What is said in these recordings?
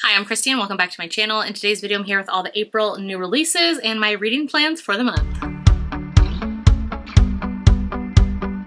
Hi, I'm Christy and welcome back to my channel. In today's video, I'm here with all the April new releases and my reading plans for the month.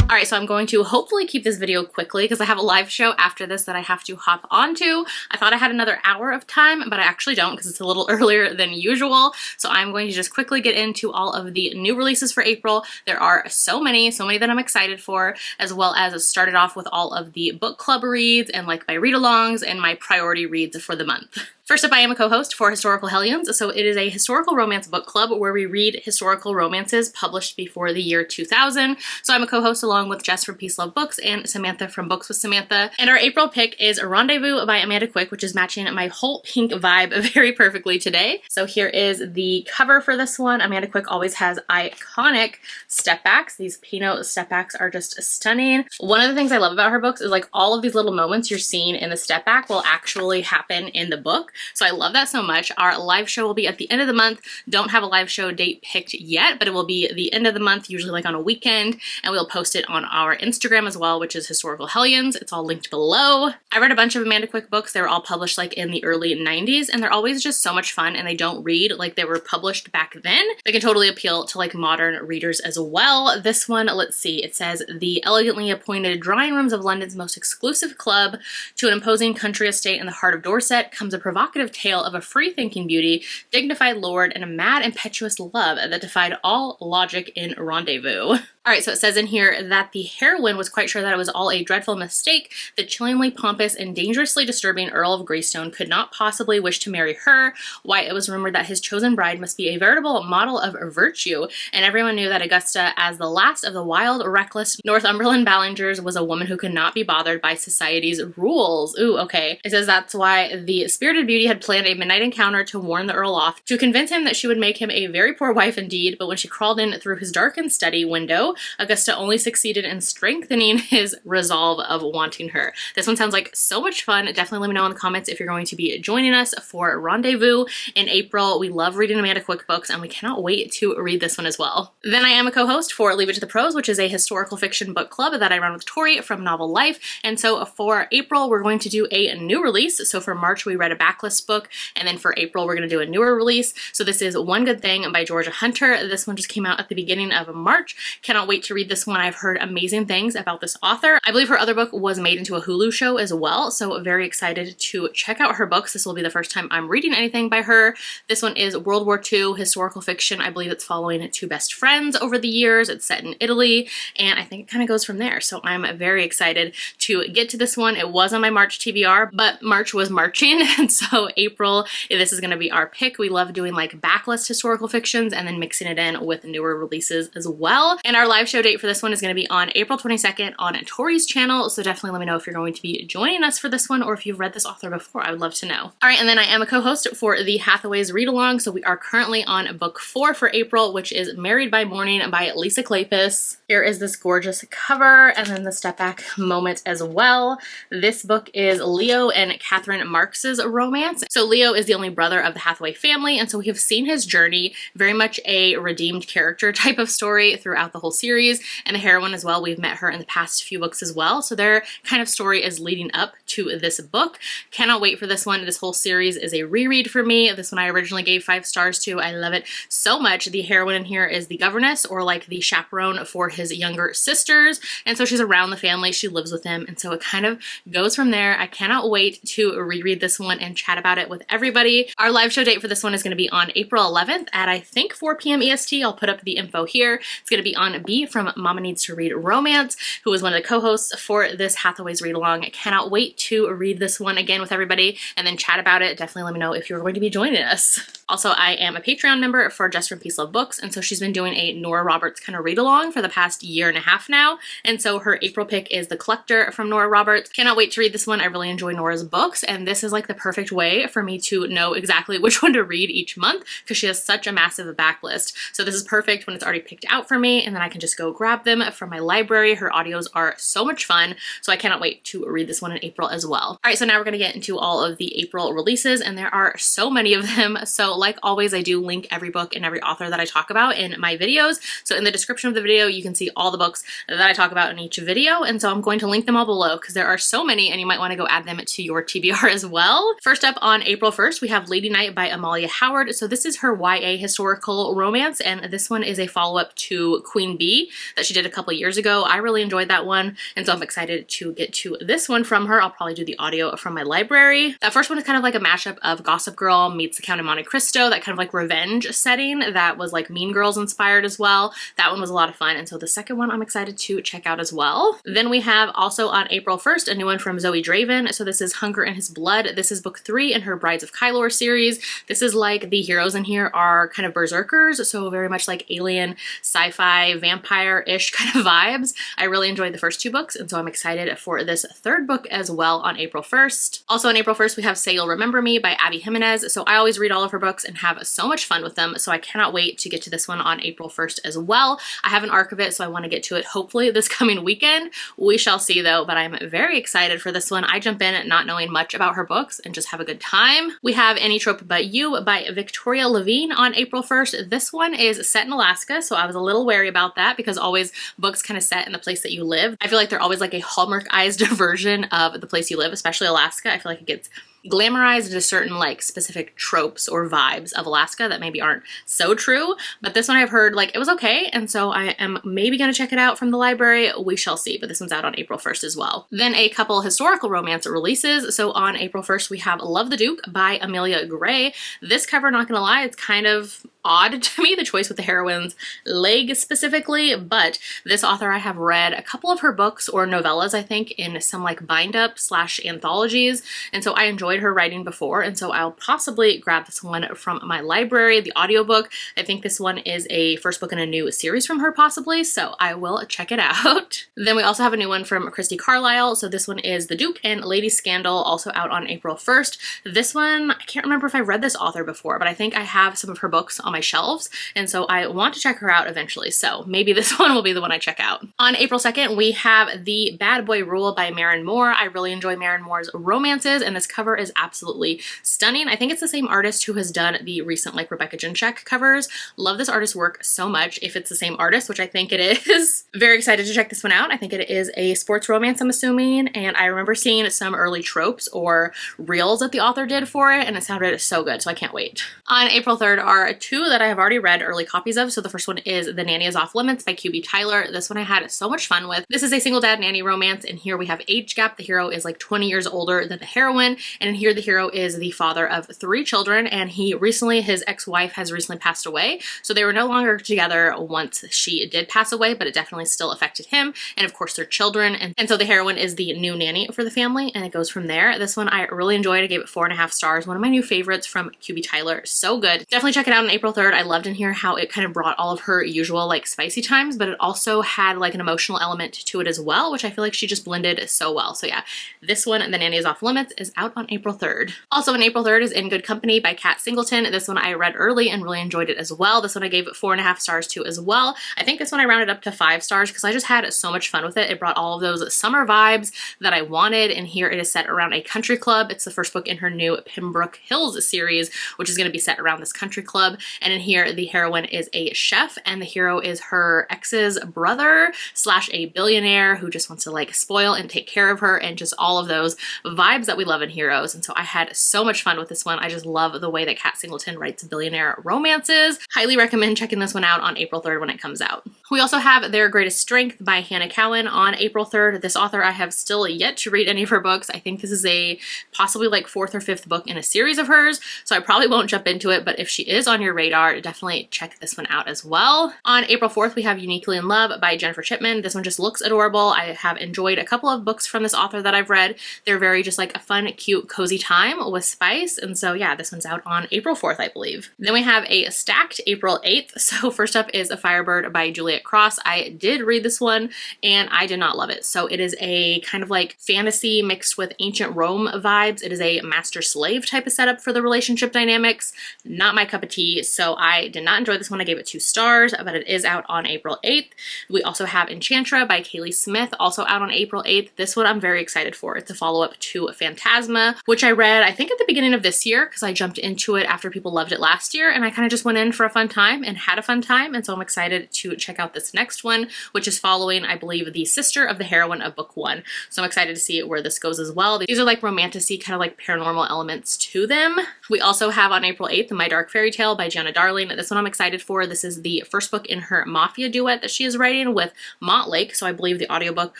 Alright, so I'm going to hopefully keep this video quickly because I have a live show after this that I have to hop onto. I thought I had another hour of time, but I actually don't because it's a little earlier than usual. So I'm going to just quickly get into all of the new releases for April. There are so many that I'm excited for, as well as started off with all of the book club reads and like my read-alongs and my priority reads for the month. First up, I am a co-host for Historical Hellions, so it is a historical romance book club where we read historical romances published before the year 2000. So I'm a co-host along with Jess from Peace Love Books and Samantha from Books with Samantha. And our April pick is Rendezvous by Amanda Quick, which is matching my whole pink vibe very perfectly today. So here is the cover for this one. Amanda Quick always has iconic step backs. These Pinot step backs are just stunning. One of the things I love about her books is like all of these little moments you're seeing in the step back will actually happen in the book. So I love that so much. Our live show will be at the end of the month. Don't have a live show date picked yet, but it will be the end of the month, usually like on a weekend, and we'll post it on our Instagram as well, which is Historical Hellions. It's all linked below. I read a bunch of Amanda Quick books. They were all published like in the early 90s, and they're always just so much fun, and they don't read like they were published back then. They can totally appeal to like modern readers as well. This one, let's see, it says, the elegantly appointed drawing rooms of London's most exclusive club to an imposing country estate in the heart of Dorset comes a provocative tale of a free-thinking beauty, dignified lord, and a mad, impetuous love that defied all logic in Rendezvous. Alright, so it says in here that the heroine was quite sure that it was all a dreadful mistake. The chillingly pompous and dangerously disturbing Earl of Greystone could not possibly wish to marry her. Why, it was rumored that his chosen bride must be a veritable model of virtue, and everyone knew that Augusta, as the last of the wild, reckless Northumberland Ballingers, was a woman who could not be bothered by society's rules. Ooh, okay. It says that's why the spirited beauty had planned a midnight encounter to warn the Earl off, to convince him that she would make him a very poor wife indeed, but when she crawled in through his darkened study window, Augusta only succeeded in strengthening his resolve of wanting her. This one sounds like so much fun. Definitely let me know in the comments if you're going to be joining us for Rendezvous in April. We love reading Amanda Quick books, and we cannot wait to read this one as well. Then I am a co-host for Leave It to the Pros, which is a historical fiction book club that I run with Tori from Novel Life. And so for April, we're going to do a new release. So for March, we read a backlist book, and then for April, we're going to do a newer release. So this is One Good Thing by Georgia Hunter. This one just came out at the beginning of March. Cannot wait to read this one. I've heard amazing things about this author. I believe her other book was made into a Hulu show as well, so very excited to check out her books. This will be the first time I'm reading anything by her. This one is World War II historical fiction. I believe it's following two best friends over the years. It's set in Italy, and I think it kind of goes from there. So I'm very excited to get to this one. It was on my March TBR, but March was marching, and so April, this is going to be our pick. We love doing like backlist historical fictions and then mixing it in with newer releases as well. And our live show date for this one is going to be on April 22nd on Tori's channel, so definitely let me know if you're going to be joining us for this one or if you've read this author before. I would love to know. Alright, and then I am a co-host for the Hathaway's read-along, so we are currently on book 4 for April, which is Married by Morning by Lisa Kleypas. Here is this gorgeous cover and then the step back moment as well. This book is Leo and Catherine Marks's romance. So Leo is the only brother of the Hathaway family, and so we have seen his journey, very much a redeemed character type of story throughout the whole series. And the heroine as well, we've met her in the past few books as well, so their kind of story is leading up to this book. Cannot wait for this one. This whole series is a reread for me. This one I originally gave 5 stars to. I love it so much. The heroine in here is the governess, or like the chaperone for his younger sisters, and so she's around the family, she lives with them, and so it kind of goes from there. I cannot wait to reread this one and chat about it with everybody. Our live show date for this one is going to be on April 11th at I think 4 p.m. EST. I'll put up the info here. It's going to be on B from Mama Needs to Read Romance, who is one of the co-hosts for this Hathaway's read-along. I cannot wait to read this one again with everybody and then chat about it. Definitely let me know if you're going to be joining us. Also, I am a Patreon member for Jess from Peace Love Books, and so she's been doing a Nora Roberts kind of read-along for the past year and a half now, and so her April pick is The Collector from Nora Roberts. Cannot wait to read this one. I really enjoy Nora's books, and this is like the perfect way for me to know exactly which one to read each month because she has such a massive backlist. So this is perfect when it's already picked out for me, and then I can can just go grab them from my library. Her audios are so much fun, so I cannot wait to read this one in April as well. All right, so now we're gonna get into all of the April releases, and there are so many of them. So like always, I do link every book and every author that I talk about in my videos. So in the description of the video, you can see all the books that I talk about in each video, and so I'm going to link them all below because there are so many and you might want to go add them to your TBR as well. First up on April 1st, we have Lady Night by Amalia Howard. So this is her YA historical romance, and this one is a follow-up to Queen Bee that she did a couple years ago. I really enjoyed that one, and so I'm excited to get to this one from her. I'll probably do the audio from my library. That first one is kind of like a mashup of Gossip Girl meets The Count of Monte Cristo, that kind of like revenge setting that was like Mean Girls inspired as well. That one was a lot of fun, and so the second one I'm excited to check out as well. Then we have also on April 1st a new one from Zoe Draven. So this is Hunger in His Blood. This is book 3 in her Brides of Kylor series. This is like the heroes in here are kind of berserkers, so very much like alien, sci-fi, vampire-ish kind of vibes. I really enjoyed the first 2 books, and so I'm excited for this third book as well on April 1st. Also on April 1st, we have Say You'll Remember Me by Abby Jimenez. So I always read all of her books and have so much fun with them, so I cannot wait to get to this one on April 1st as well. I have an arc of it, so I want to get to it hopefully this coming weekend. We shall see though, but I'm very excited for this one. I jump in not knowing much about her books and just have a good time. We have Any Trope But You by Victoria Levine on April 1st. This one is set in Alaska, so I was a little wary about that because always books kind of set in the place that you live. I feel like they're always like a Hallmarkized version of the place you live, especially Alaska. I feel like it gets glamorized into certain like specific tropes or vibes of Alaska that maybe aren't so true, but this one I've heard like it was okay, and so I am maybe gonna check it out from the library. We shall see, but this one's out on April 1st as well. Then a couple historical romance releases. So on April 1st we have Love the Duke by Amelia Gray. This cover, not gonna lie, it's kind of odd to me, the choice with the heroine's leg specifically, but this author I have read a couple of her books or novellas, I think, in some like bind up / anthologies, and so I enjoyed her writing before, and so I'll possibly grab this one from my library, the audiobook. I think this one is a first book in a new series from her possibly, so I will check it out. Then we also have a new one from Christy Carlisle. So this one is The Duke and Lady Scandal, also out on April 1st. This one, I can't remember if I read this author before, but I think I have some of her books on my shelves, and so I want to check her out eventually, so maybe this one will be the one I check out. On April 2nd, we have The Bad Boy Rule by Maren Moore. I really enjoy Maren Moore's romances, and this cover is absolutely stunning. I think it's the same artist who has done the recent like Rebecca Jinchek covers. Love this artist's work so much, if it's the same artist, which I think it is. Very excited to check this one out. I think it is a sports romance, I'm assuming, and I remember seeing some early tropes or reels that the author did for it, and it sounded so good, so I can't wait. On April 3rd are 2 that I have already read early copies of. So the first one is The Nanny is Off Limits by QB Tyler. This one I had so much fun with. This is a single dad nanny romance, and here we have age gap. The hero is like 20 years older than the heroine, and in here the hero is the father of 3 children, and his ex-wife has recently passed away, so they were no longer together once she did pass away, but it definitely still affected him and of course their children, and so the heroine is the new nanny for the family, and it goes from there. This one I really enjoyed. I gave it 4.5 stars. One of my new favorites from QB Tyler. So good. Definitely check it out on April 3rd. I loved in here how it kind of brought all of her usual like spicy times, but it also had like an emotional element to it as well, which I feel like she just blended so well. So yeah, this one, The Nanny is Off Limits, is out on April 3rd. Also on April 3rd is In Good Company by Kat Singleton. This one I read early and really enjoyed it as well. This one I gave it 4.5 stars to as well. I think this one I rounded up to 5 stars because I just had so much fun with it. It brought all of those summer vibes that I wanted, and here it is set around a country club. It's the first book in her new Pembroke Hills series, which is going to be set around this country club, and in here the heroine is a chef and the hero is her ex's brother / a billionaire who just wants to like spoil and take care of her, and just all of those vibes that we love in heroes. And so I had so much fun with this one. I just love the way that Kat Singleton writes billionaire romances. Highly recommend checking this one out on April 3rd when it comes out. We also have Their Greatest Strength by Hannah Cowan on April 3rd. This author I have still yet to read any of her books. I think this is a possibly like 4th or 5th book in a series of hers, so I probably won't jump into it, but if she is on your radar, definitely check this one out as well. On April 4th, we have Uniquely in Love by Jennifer Chipman. This one just looks adorable. I have enjoyed a couple of books from this author that I've read. They're very just like a fun, cute, Cozy Time with Spice. And so yeah, this one's out on April 4th, I believe. Then we have a stacked April 8th. So first up is A Firebird by Juliet Cross. I did read this one and I did not love it. So it is a kind of like fantasy mixed with ancient Rome vibes. It is a master-slave type of setup for the relationship dynamics. Not my cup of tea, so I did not enjoy this one. I gave it 2 stars, but it is out on April 8th. We also have Enchantra by Kaylee Smith, also out on April 8th. This one I'm very excited for. It's a follow-up to Phantasma, which I read, I think at the beginning of this year, because I jumped into it after people loved it last year, and I kind of just went in for a fun time and had a fun time, and so I'm excited to check out this next one, which is following, I believe, the sister of the heroine of book 1. So I'm excited to see where this goes as well. These are like romantic-y, kind of like paranormal elements to them. We also have on April 8th, My Dark Fairy Tale by Gianna Darling. This one I'm excited for. This is the first book in her Mafia duet that she is writing with Montlake, so I believe the audiobook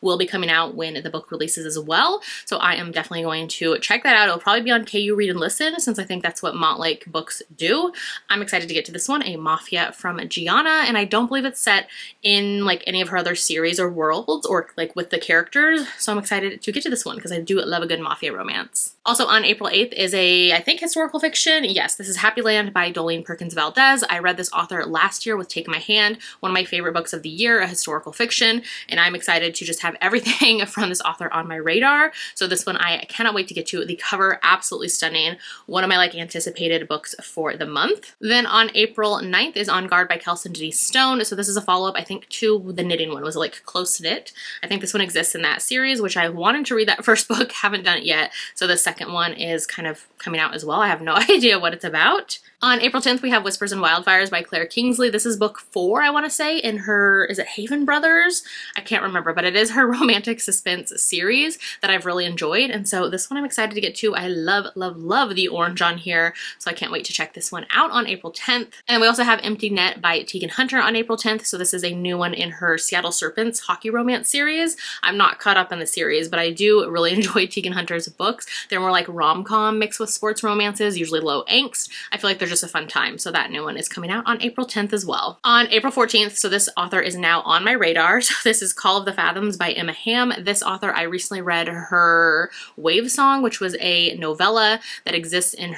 will be coming out when the book releases as well. So I am definitely going to check that out. It'll probably be on KU Read and Listen, since I think that's what Montlake books do. I'm excited to get to this one, a Mafia from Gianna, and I don't believe it's set in like any of her other series or worlds or like with the characters, so I'm excited to get to this one because I do love a good Mafia romance. Also on April 8th is a, I think, historical fiction. Yes, this is Happy Land by Dolene Perkins Valdez. I read this author last year with Take My Hand, one of my favorite books of the year, a historical fiction, and I'm excited to just have everything from this author on my radar. So this one I cannot wait to get to. The cover, absolutely stunning. One of my like anticipated books for the month. Then on April 9th is On Guard by Kelson Denise Stone. So this is a follow-up, I think, to the knitting one. Was it like Close Knit? I think this one exists in that series, which I wanted to read that first book, haven't done it yet. So the second one is kind of coming out as well. I have no idea what it's about. On April 10th, we have Whispers and Wildfires by Claire Kingsley. This is book 4, I want to say, in her, is it Haven Brothers? I can't remember, but it is her romantic suspense series that I've really enjoyed. And so this one I'm excited to get to. I love, love, love the orange on here. So I can't wait to check this one out on April 10th. And we also have Empty Net by Tegan Hunter on April 10th. So this is a new one in her Seattle Serpents hockey romance series. I'm not caught up in the series, but I do really enjoy Tegan Hunter's books. They're more like rom-com mixed with sports romances, usually low angst. I feel like they're just a fun time. So that new one is coming out on April 10th as well. On April 14th, so this author is now on my radar. So this is Call of the Fathoms by Emma Hamm. This author, I recently read her Wave Song, which was a novella that exists in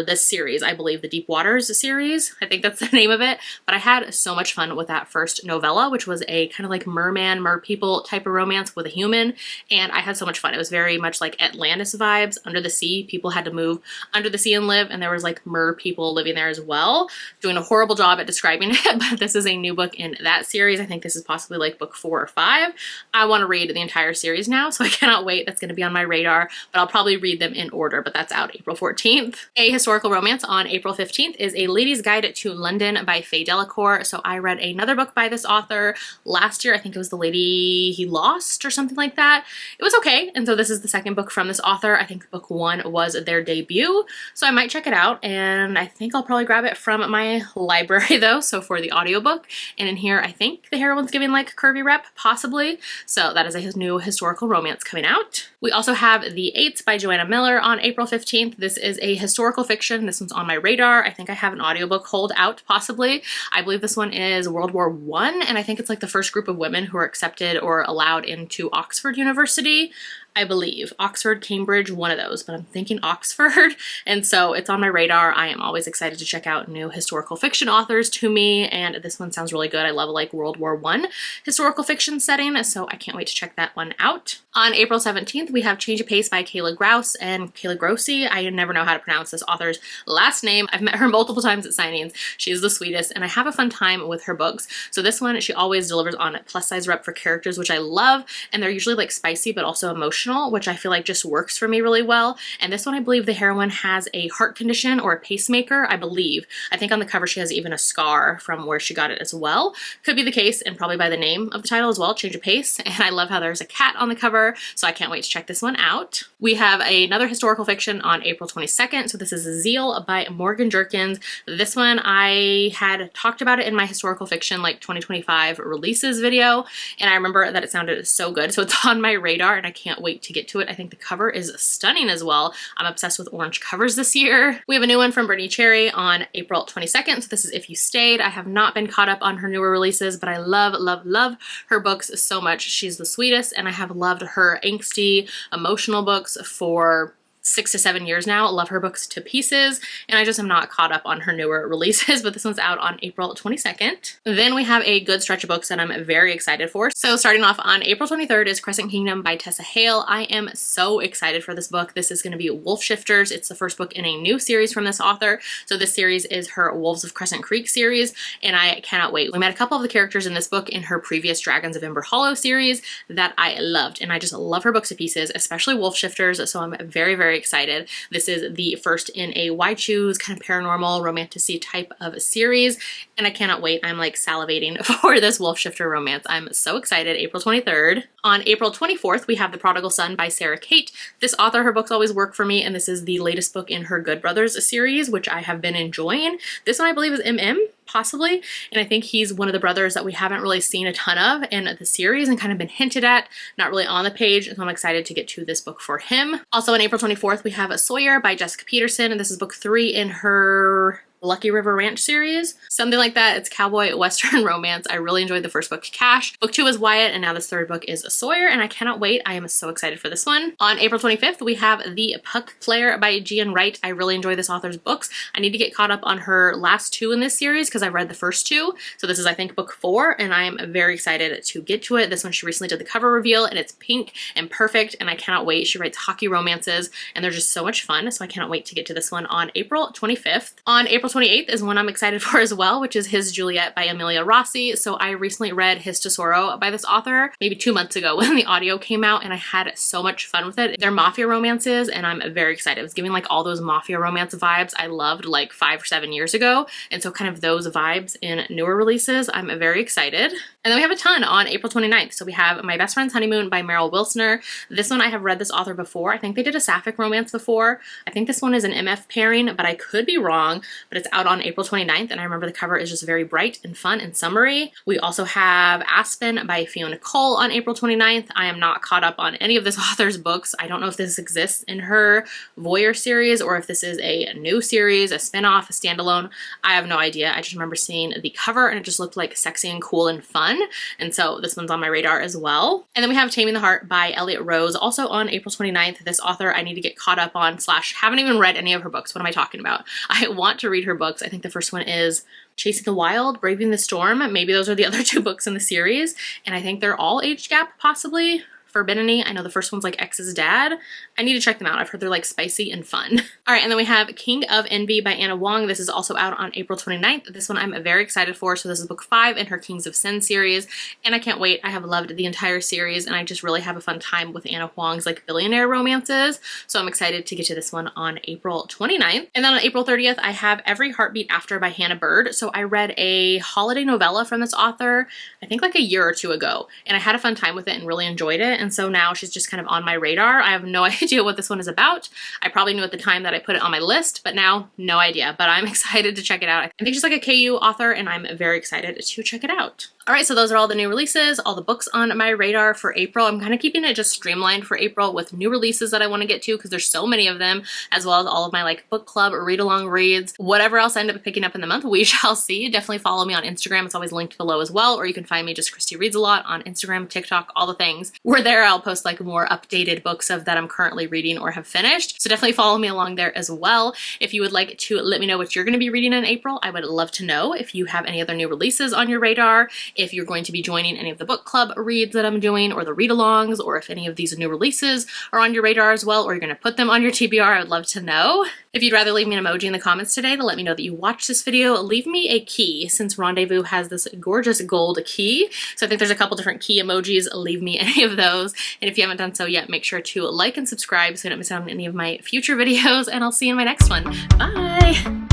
this series, I believe the Deep Waters series. I think that's the name of it. But I had so much fun with that first novella, which was a kind of like merman, merpeople type of romance with a human. And I had so much fun. It was very much like Atlantis vibes, under the sea. People had to move under the sea and live, and there was like mer people living there as well. Doing a horrible job at describing it, but this is a new book in that series. I think this is possibly like book 4 or 5. I want to read the entire series now, so I cannot wait. That's going to be on my radar, but I'll probably read them in order, but that's out April 14th. A historical romance on April 15th is A Lady's Guide to London by Faye Delacour. So I read another book by this author last year. I think it was The Lady He Lost or something like that. It was okay, and so this is the second book from this author. I think book 1 was their debut, so I might check it out, and I think I'll probably grab it from my library though, so for the audiobook. And in here, I think the heroine's giving like curvy rep, possibly. So that is a new historical romance coming out. We also have The Eights by Joanna Miller on April 15th. This is a historical fiction. This one's on my radar. I think I have an audiobook hold out, possibly. I believe this one is World War I, and I think it's like the first group of women who are accepted or allowed into Oxford University. I believe. Oxford, Cambridge, one of those, but I'm thinking Oxford. And so it's on my radar. I am always excited to check out new historical fiction authors to me, and this one sounds really good. I love like World War I historical fiction setting, so I can't wait to check that one out. On April 17th, we have Change of Pace by Kayla Grouse and Kayla Grossi. I never know how to pronounce this author's last name. I've met her multiple times at signings. She is the sweetest, and I have a fun time with her books. So this one, she always delivers on plus size rep for characters, which I love, and they're usually like spicy but also emotional, which I feel like just works for me really well. And this one, I believe the heroine has a heart condition or a pacemaker, I believe. I think on the cover she has even a scar from where she got it as well. Could be the case, and probably by the name of the title as well, Change of Pace. And I love how there's a cat on the cover, so I can't wait to check this one out. We have another historical fiction on April 22nd. So this is Zeal by Morgan Jerkins. This one, I had talked about it in my historical fiction like 2025 releases video, and I remember that it sounded so good. So it's on my radar, and I can't wait to get to it. I think the cover is stunning as well. I'm obsessed with orange covers this year. We have a new one from Brittany Cherry on April 22nd. So this is If You Stayed. I have not been caught up on her newer releases, but I love, love, love her books so much. She's the sweetest, and I have loved her angsty, emotional books for 6 to 7 years now. I love her books to pieces, and I just am not caught up on her newer releases, but this one's out on April 22nd. Then we have a good stretch of books that I'm very excited for. So starting off on April 23rd is Crescent Kingdom by Tessa Hale. I am so excited for this book. This is going to be Wolf Shifters. It's the first book in a new series from this author. So this series is her Wolves of Crescent Creek series, and I cannot wait. We met a couple of the characters in this book in her previous Dragons of Ember Hollow series that I loved, and I just love her books to pieces, especially Wolf Shifters. So I'm very, very excited. This is the first in a Why Choose kind of paranormal romantasy type of series, and I cannot wait. I'm like salivating for this Wolf Shifter romance. I'm so excited. April 23rd. On April 24th, we have The Prodigal Son by Sarah Kate. This author, her books always work for me, and this is the latest book in her Good Brothers series, which I have been enjoying. This one I believe is MM, possibly, and I think he's one of the brothers that we haven't really seen a ton of in the series and kind of been hinted at, not really on the page, so I'm excited to get to this book for him. Also on April 24th, we have Sawyer by Jessica Peterson, and this is book 3 in her Lucky River Ranch series, something like that. It's cowboy western romance. I really enjoyed the first book, Cash. Book 2 is Wyatt, and now this third book is Sawyer, and I cannot wait. I am so excited for this one. On April 25th, we have The Puck Player by Gian Wright. I really enjoy this author's books. I need to get caught up on her last 2 in this series because I read the first 2. So this is, I think, book 4, and I am very excited to get to it. This one, she recently did the cover reveal, and it's pink and perfect, and I cannot wait. She writes hockey romances, and they're just so much fun, so I cannot wait to get to this one on April 25th. On April 28th is one I'm excited for as well, which is His Juliet by Amelia Rossi. So I recently read His Tesoro by this author maybe 2 months ago when the audio came out, and I had so much fun with it. They're mafia romances, and I'm very excited. It was giving like all those mafia romance vibes I loved like 5 or 7 years ago, and so kind of those vibes in newer releases. I'm very excited. And then we have a ton on April 29th. So we have My Best Friend's Honeymoon by Meryl Wilsner. This one I have read this author before. I think they did a sapphic romance before. I think this one is an MF pairing, but I could be wrong, but it's out on April 29th, and I remember the cover is just very bright and fun and summery. We also have Aspen by Fiona Cole on April 29th. I am not caught up on any of this author's books. I don't know if this exists in her Voyeur series or if this is a new series, a spin-off, a standalone. I have no idea. I just remember seeing the cover, and it just looked like sexy and cool and fun, and so this one's on my radar as well. And then we have Taming the Heart by Elliot Rose, also on April 29th. This author I need to get caught up on / haven't even read any of her books. What am I talking about? I want to read her books. I think the first one is Chasing the Wild, Braving the Storm. Maybe those are the other 2 books in the series, and I think they're all age gap possibly. Forbidden-y. I know the first one's like X's dad. I need to check them out. I've heard they're like spicy and fun. All right, and then we have King of Envy by Anna Wong. This is also out on April 29th. This one I'm very excited for. So this is book 5 in her Kings of Sin series, and I can't wait. I have loved the entire series, and I just really have a fun time with Anna Wong's like billionaire romances. So I'm excited to get to this one on April 29th. And then on April 30th, I have Every Heartbeat After by Hannah Bird. So I read a holiday novella from this author, I think like a year or 2 ago, and I had a fun time with it and really enjoyed it. And so now she's just kind of on my radar. I have no idea what this one is about. I probably knew at the time that I put it on my list, but now no idea, but I'm excited to check it out. I think she's like a KU author, and I'm very excited to check it out. All right, so those are all the new releases, all the books on my radar for April. I'm kind of keeping it just streamlined for April with new releases that I want to get to because there's so many of them, as well as all of my like book club or read-along reads. Whatever else I end up picking up in the month, we shall see. Definitely follow me on Instagram. It's always linked below as well, or you can find me just Christy Reads a Lot on Instagram, TikTok, all the things. We're there. I'll post like more updated books of that I'm currently reading or have finished. So definitely follow me along there as well. If you would like to let me know what you're going to be reading in April, I would love to know. If you have any other new releases on your radar, if you're going to be joining any of the book club reads that I'm doing or the read-alongs, or if any of these new releases are on your radar as well, or you're going to put them on your TBR, I would love to know. If you'd rather leave me an emoji in the comments today to let me know that you watched this video, leave me a key, since Rendezvous has this gorgeous gold key. So I think there's a couple different key emojis. Leave me any of those. And if you haven't done so yet, make sure to like and subscribe so you don't miss out on any of my future videos, and I'll see you in my next one. Bye!